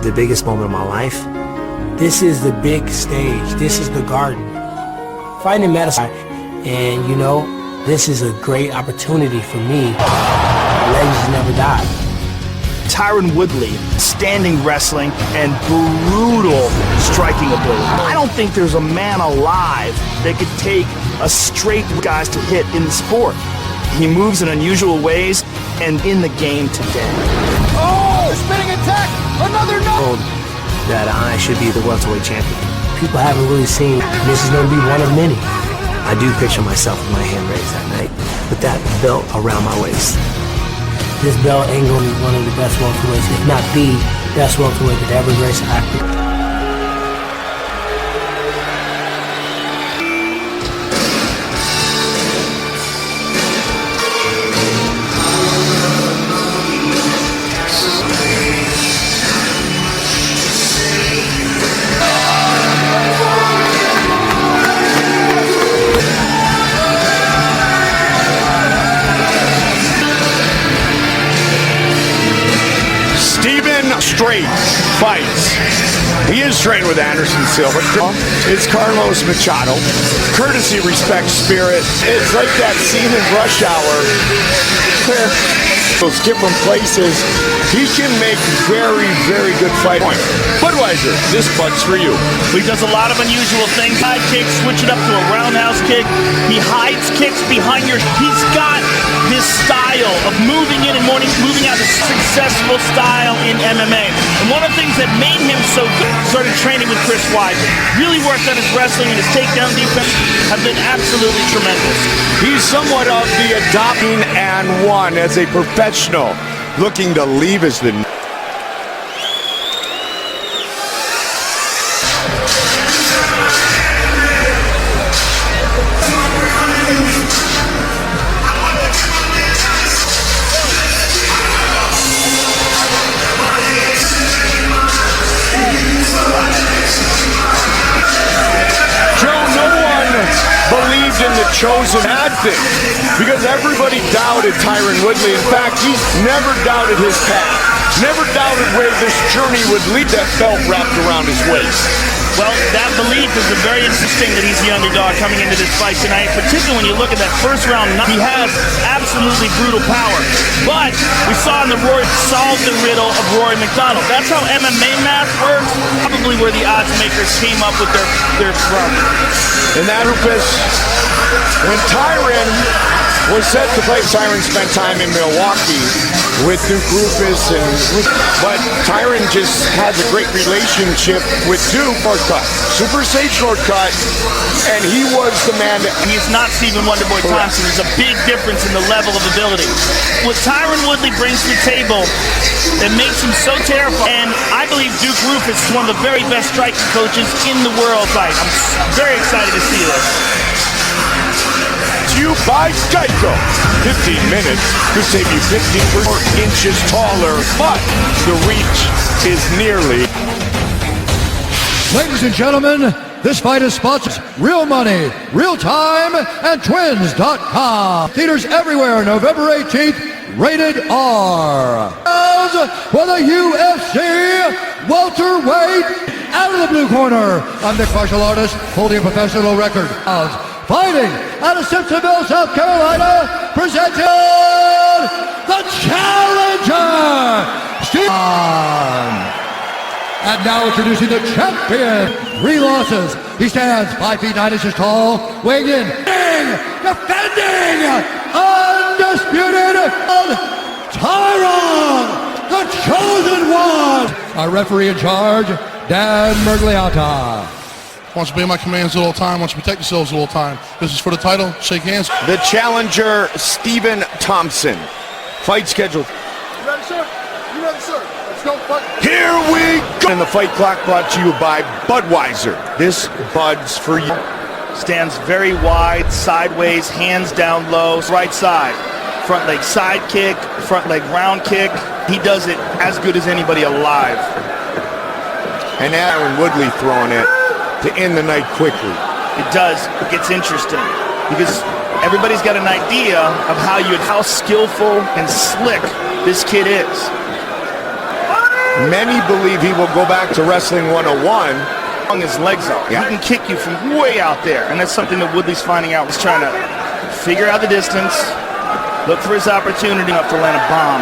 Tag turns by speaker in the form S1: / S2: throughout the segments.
S1: The biggest moment of my life. This is the big stage. This is the garden. Fighting in Madison, and you know, this is a great opportunity for me. Legends never die.
S2: Tyron Woodley, standing wrestling and brutal striking ability. I don't think there's a man alive that could take a straight guys to hit in the sport. He moves in unusual ways and in the game today.
S3: Oh, spinning attack, another no.
S1: That I should be the welterweight champion. People haven't really seen this is going to be one of many. I do picture myself with my hand raised that night with that belt around my waist. This belt ain't going to be one of the best welterweights, if not the best welterweight that ever graced active.
S4: Straight fights. He is trained with Anderson Silva. It's Carlos Machado. Courtesy, respect, spirit. It's like that scene in Rush Hour where those different places. He can make very, very good fight points. Budweiser, this bud's for you.
S2: He does a lot of unusual things. High kick, switch it up to a roundhouse kick. He hides kicks behind your. He's got this style of moving in and moving out, a successful style in MMA. And one of the things that made him so good, started training with Chris Weidman. Really worked on his wrestling and his takedown defense have been absolutely tremendous.
S4: He's somewhat of the adopting and one as a professional, looking to leave as the believed in the chosen bad thing because everybody doubted Tyron Woodley. In fact, he's never doubted his path, never doubted where this journey would lead. That belt wrapped around his waist.
S2: Well, that belief is very interesting that he's the underdog coming into this fight tonight, particularly when you look at that first round. He has absolutely brutal power, but we saw in the Rory solve the riddle of Rory McDonald. That's how MMA math works, probably where the odds makers came up with their from.
S4: And that purpose, when Tyron was set to fight, Tyron spent time in Milwaukee with Duke Rufus, but Tyron just has a great relationship with Duke. Shortcut, super safe shortcut, and he was the man that...
S2: He's not Stephen Wonderboy Thompson. There's a big difference in the level of ability. What Tyron Woodley brings to the table that makes him so terrifying, and I believe Duke Rufus is one of the very best striking coaches in the world. I'm very excited to see this.
S4: You by Geico. 15 minutes could save you 15 inches taller, but the reach is nearly.
S3: Ladies and gentlemen, this fight is sponsored Real Money, Real Time, and Twins.com. Theaters everywhere, November 18th, rated R. For the UFC welterweight, out of the blue corner, I'm Nick Martial Artist, holding a professional record of fighting out of Simpsonville, South Carolina, presented the challenger, Steve. And now introducing the champion, 3 losses. He stands 5 feet 9 inches tall, weighing in, defending, undisputed, Tyron, the chosen one. Our referee in charge, Dan Mergliata.
S5: Wants to be in my commands at all time, wants to protect yourselves at all time. This is for the title, shake hands.
S4: The challenger, Stephen Thompson. Fight scheduled.
S5: You ready, sir? You ready, sir? Let's go, fight.
S4: Here we go! And the fight clock brought to you by Budweiser. This Bud's for you.
S2: Stands very wide, sideways, hands down low, right side. Front leg side kick, front leg round kick. He does it as good as anybody alive.
S4: And Tyron Woodley throwing it to end the night quickly.
S2: It does. It gets interesting because everybody's got an idea of how skillful and slick this kid is.
S4: Many believe he will go back to Wrestling 101.
S2: On his legs are.
S4: Yeah.
S2: He can kick you from way out there, and that's something that Woodley's finding out. He's trying to figure out the distance, look for his opportunity enough to land a bomb.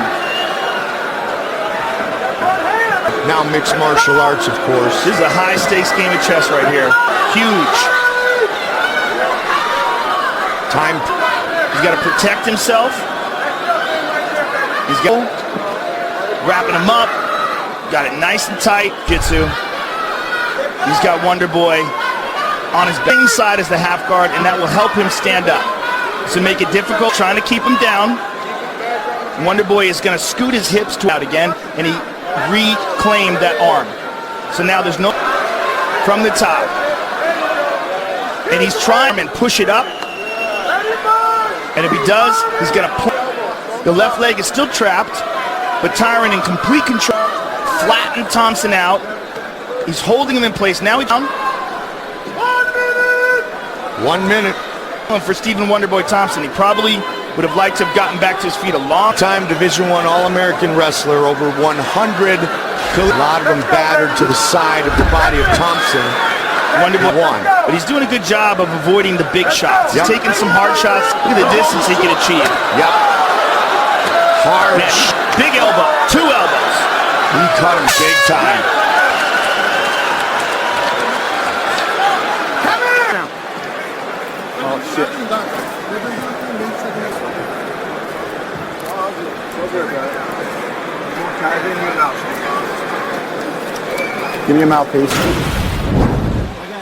S4: Now mixed martial arts, of course.
S2: This is a high-stakes game of chess right here. Huge.
S4: Time.
S2: He's got to protect himself. He's got wrapping him up. Got it nice and tight. Jitsu. He's got Wonder Boy on his back. Inside is the half guard, and that will help him stand up. So make it difficult, trying to keep him down. Wonder Boy is going to scoot his hips out again, and he reclaimed that arm. So now there's no from the top. And he's trying and push it up. And if he does, he's going to pull. The left leg is still trapped, but Tyron in complete control. Flattened Thompson out. He's holding him in place. Now he's down.
S4: 1 minute.
S2: For Stephen Wonderboy Thompson. He probably would have liked to have gotten back to his feet a long time.
S4: Division I All-American wrestler, over 100. A lot of them battered to the side of the body of Thompson.
S2: Wonderboy won. But he's doing a good job of avoiding the big shots. He's taking some hard shots. Look at the distance he can achieve.
S4: Yep. Hard.
S2: Big elbow. 2 elbows.
S4: He cut him big time.
S2: Oh, shit.
S6: Give me a mouthpiece.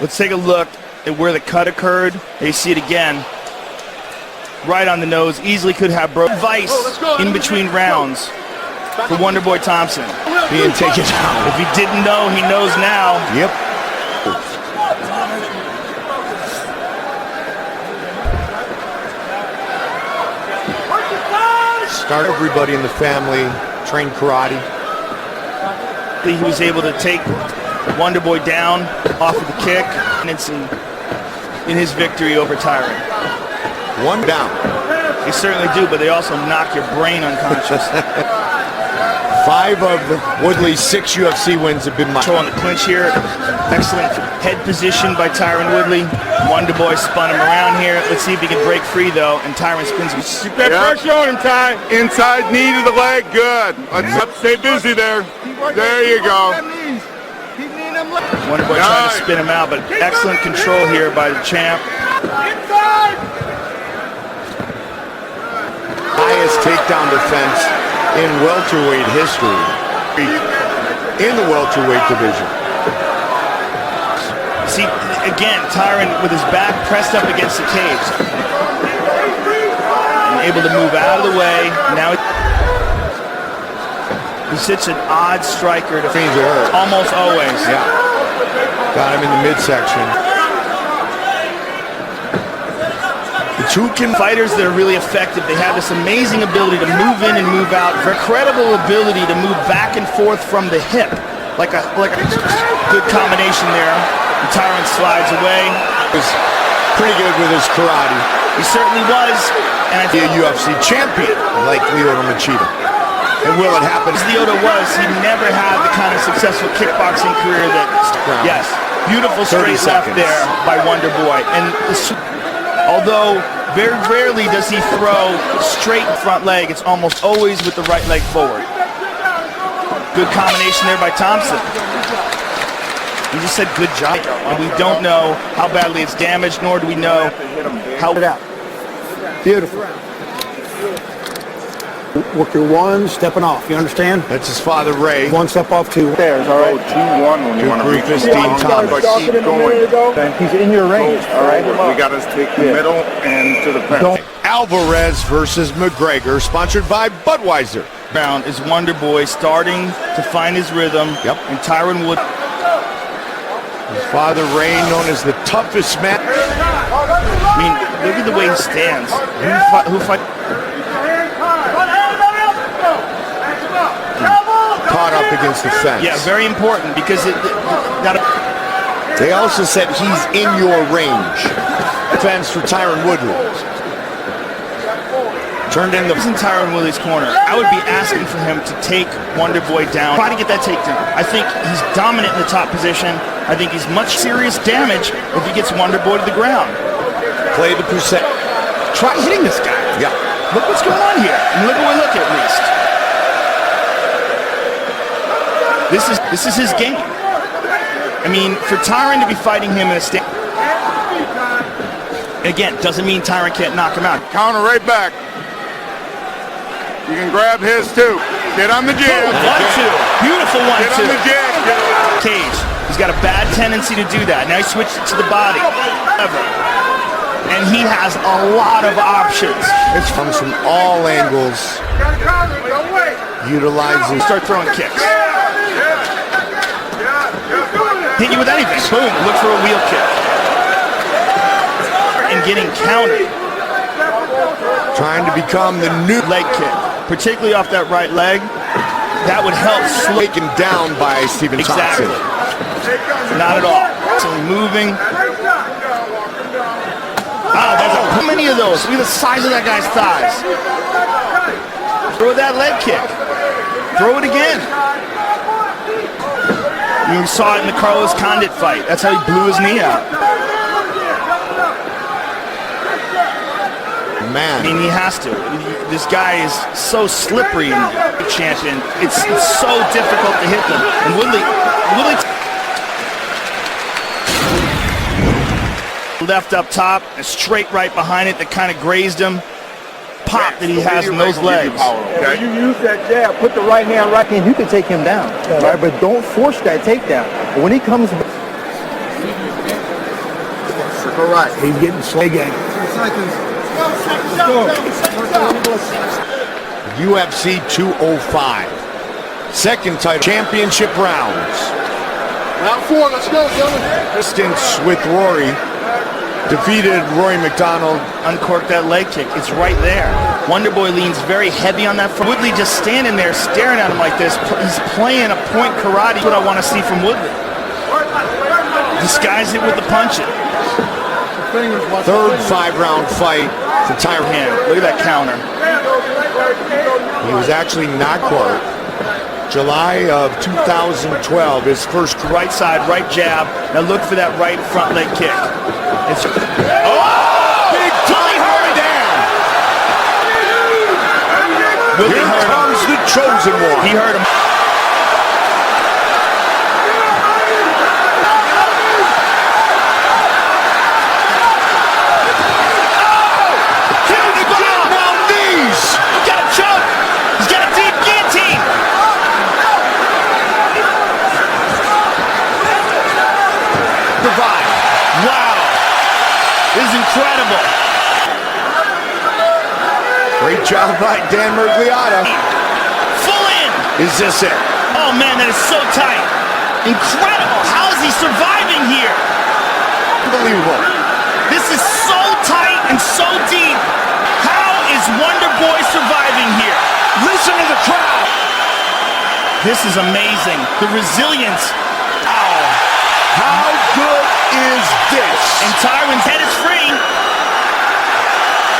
S2: Let's take a look at where the cut occurred. You see it again. Right on the nose. Easily could have broken. Vice in between rounds for Wonderboy Thompson.
S4: Being taken down.
S2: If he didn't know, he knows now.
S4: Yep. Start everybody in the family, train karate.
S2: He was able to take Wonderboy down off of the kick, and it's in his victory over Tyron.
S4: 1 down.
S2: They certainly do, but they also knock your brain unconscious.
S4: 5 of Woodley's 6 UFC wins have been
S2: Control on the clinch here. Excellent head position by Tyron Woodley. Wonderboy spun him around here. Let's see if he can break free, though, and Tyron spins him.
S7: Keep that pressure on him, Ty. Inside knee to the leg. Good. Let's stay busy there. There you go.
S2: Wonderboy trying to spin him out, but excellent control here by the champ.
S4: Highest takedown defense in welterweight history. In the welterweight division.
S2: See, again, Tyron with his back pressed up against the cage. And able to move out of the way. Now he's such an odd striker to
S4: hurt.
S2: Almost always.
S4: Yeah. Got him in the midsection.
S2: The two fighters that are really effective. They have this amazing ability to move in and move out. Incredible ability to move back and forth from the hip. Like a good combination there. And Tyron slides away.
S4: Was pretty good with his karate.
S2: He certainly was. And I think
S4: a UFC champion like Lyoto Machida. And will it happen?
S2: As Lyoto was, he never had the kind of successful kickboxing career that. Yes, beautiful straight left there by Wonderboy. And although very rarely does he throw straight front leg, it's almost always with the right leg forward. Good combination there by Thompson. He just said good job. And we don't know how badly it's damaged, nor do we know how.
S6: Beautiful. Work your 1, stepping off. You understand?
S4: That's his father, Ray.
S6: 1 step off, 2.
S7: There's all right. 2-1 when you want to
S4: Rufus Dean Thomas.
S7: Keep going.
S6: He's in your range.
S7: All right. We got to take the middle and to the fence.
S4: Alvarez versus McGregor, sponsored by Budweiser.
S2: Round is Wonderboy starting to find his rhythm.
S4: Yep.
S2: And Tyron Wood.
S4: His father, Ray, known as the toughest man.
S2: I mean, look at the way he stands. Who fight?
S4: Caught up against the fence.
S2: Yeah, very important because
S4: They also said he's in your range. Fence for Tyron Woodley. Turned in the...
S2: He's in Tyron Woodley's corner. I would be asking for him to take Wonder Boy down. Try to get that takedown. I think he's dominant in the top position. I think he's much serious damage if he gets Wonder Boy to the ground.
S4: Play the percent.
S2: Try hitting this guy.
S4: Yeah.
S2: Look what's going on here. And look at what we look at least. This is his game. I mean, for Tyron to be fighting him in a stand. Again, doesn't mean Tyron can't knock him out.
S7: Counter right back. You can grab his too. Get on the jab.
S2: 1-2. Beautiful 1-2.
S7: Get on the jab.
S2: Cage. He's got a bad tendency to do that. Now he switched it to the body. And he has a lot of options.
S4: It comes from all angles. Utilizing.
S2: Start throwing kicks. Hit you with anything. Boom. Look for a wheel kick. And getting countered.
S4: Trying to become the new
S2: leg kick. Particularly off that right leg. That would help slow.
S4: Taken down by Stephen Thompson.
S2: Exactly. Not at all. So moving. Oh, there's how many of those? Look at the size of that guy's thighs. Throw that leg kick. Throw it again. You saw it in the Carlos Condit fight. That's how he blew his knee out.
S4: Man.
S2: I mean, he has to. This guy is so slippery in the champion. It's so difficult to hit them. And Woodley left up top, a straight right behind it that kind of grazed him. Pop that he has in those legs.
S6: If you use that jab, put the right hand right in, you can take him down. Right? But don't force that takedown. But when he comes...
S4: Circle right.
S6: He's getting slow game.
S4: UFC 205. Second title. Championship rounds.
S5: Round 4, let's go, gentlemen.
S4: Distance with Rory. Defeated Rory McDonald.
S2: Uncorked that leg kick. It's right there. Wonder Boy leans very heavy on that front. Woodley just standing there staring at him like this. He's playing a point karate. That's what I want to see from Woodley. Disguise it with the punches.
S4: Third 5-round fight for Tyron.
S2: Look at that counter.
S4: He was actually knocked out. July of 2012, his first
S2: right side, right jab. Now look for that right front leg kick. It's
S4: big time hard down. Here comes the chosen one.
S2: He hurt him. Incredible.
S4: Great job by Dan Mergliotta.
S2: Full in.
S4: Is this it?
S2: Oh man, that is so tight. Incredible. How is he surviving here?
S4: Unbelievable.
S2: This is so tight and so deep. How is Wonder Boy surviving here?
S4: Listen to the crowd.
S2: This is amazing. The resilience.
S4: Oh, how good is this?
S2: And Tyron's head is free.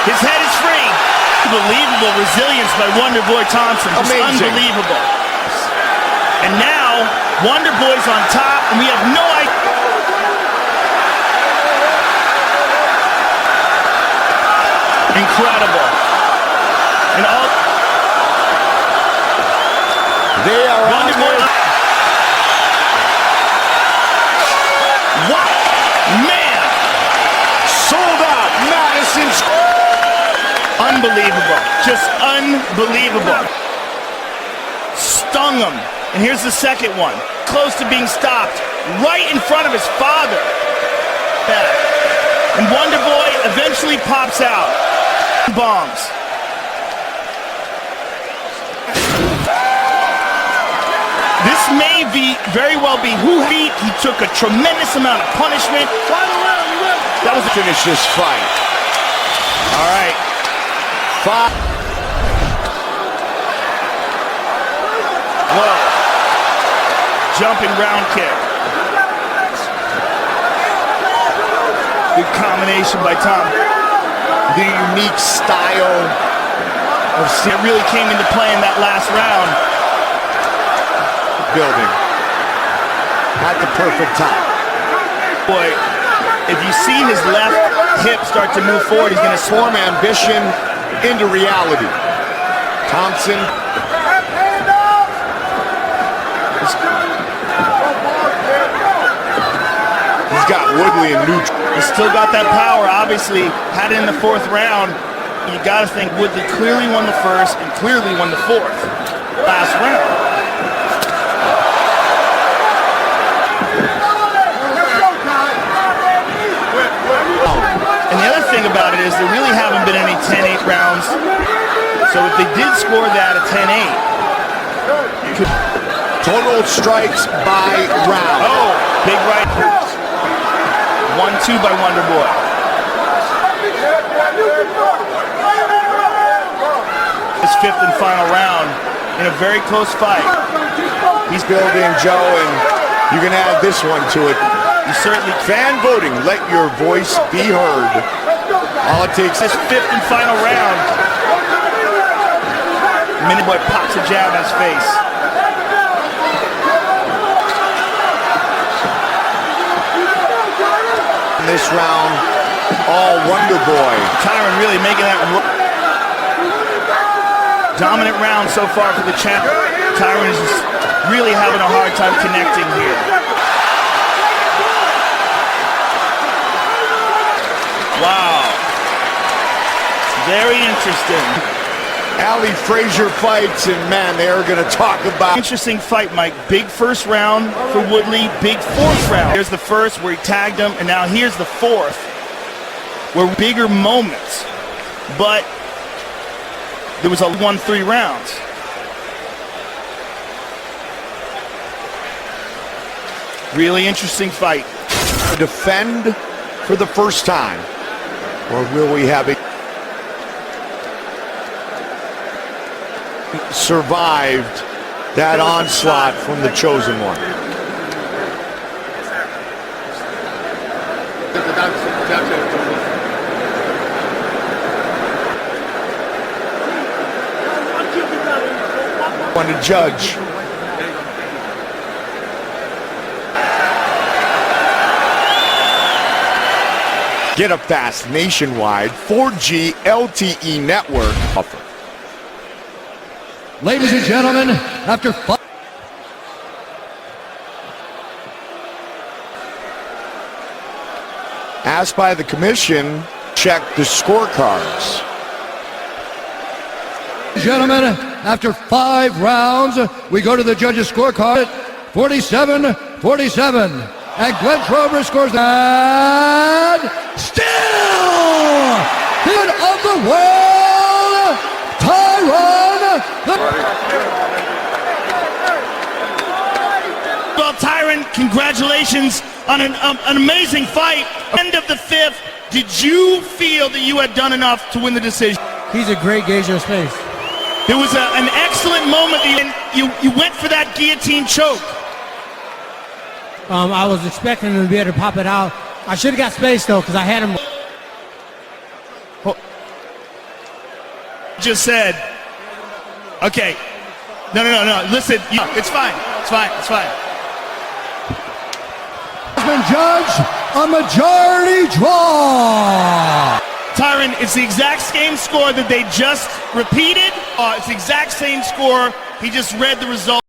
S2: His head is free. Unbelievable resilience by Wonder Boy Thompson. Just
S4: amazing.
S2: Unbelievable. And now, Wonder Boy's on top, and we have no idea. Incredible. And all.
S4: They are
S2: Wonder Boy. What? Man!
S4: Sold out. Madison's.
S2: Unbelievable. Just unbelievable. Stung him. And here's the second one. Close to being stopped. Right in front of his father. And Wonder Boy eventually pops out. Bombs. This may very well be who he took a tremendous amount of punishment. That was
S4: finish this fight.
S2: All right.
S4: 5.
S2: Whoa. Jumping round kick. Good combination by Tom.
S4: The unique style
S2: It really came into play in that last round.
S4: Building at the perfect time.
S2: Boy, if you see his left hip start to move forward, he's going to
S4: Form ambition into reality. Thompson. He's got Woodley in neutral.
S2: He's still got that power, obviously. Had it in the fourth round. You got to think Woodley clearly won the first and clearly won the fourth. Last round. And the other thing about it is there really haven't been any 10-8 rounds. So if they did score that at 10-8, you could...
S4: Total strikes by round.
S2: Oh, big right. 1-2 by Wonder Boy. His fifth and final round in a very close fight.
S4: He's building, Joe, and you can add this one to it.
S2: You certainly
S4: Fan voting, let your voice be heard. All it takes
S2: this fifth and final round. Minute Boy pops a jab in his face.
S4: In this round, all Wonder Boy.
S2: Tyron really making that dominant round so far for the champ. Tyron is just really having a hard time connecting here. Wow. Very interesting.
S4: Ali Frazier fights, and man, they are going to talk about...
S2: Interesting fight, Mike. Big first round for Woodley, big fourth round. Here's the first where he tagged him, and now here's the fourth, where bigger moments. But there was a 1-3 rounds. Really interesting fight.
S4: Defend for the first time, or will we have a... survived that onslaught from the chosen one. One to judge. Get a fast nationwide 4G LTE network offer.
S3: Ladies and gentlemen, after 5...
S4: Asked by the commission, check the scorecards.
S3: Gentlemen, after 5 rounds, we go to the judges' scorecard at 47-47. And Glenn Trober scores that. Still, king of the world, Tyron.
S2: Well, Tyron, congratulations on an amazing fight. End of the fifth. Did you feel that you had done enough to win the decision?
S8: He's a great gauge of space.
S2: There was an excellent moment. You went for that guillotine choke.
S8: I was expecting him to be able to pop it out. I should have got space, though, because I had him.
S2: Just said, okay. No. Listen, it's fine. It's fine.
S3: Has been judged a majority draw.
S2: Tyron, it's the exact same score that they just repeated. It's the exact same score. He just read the result.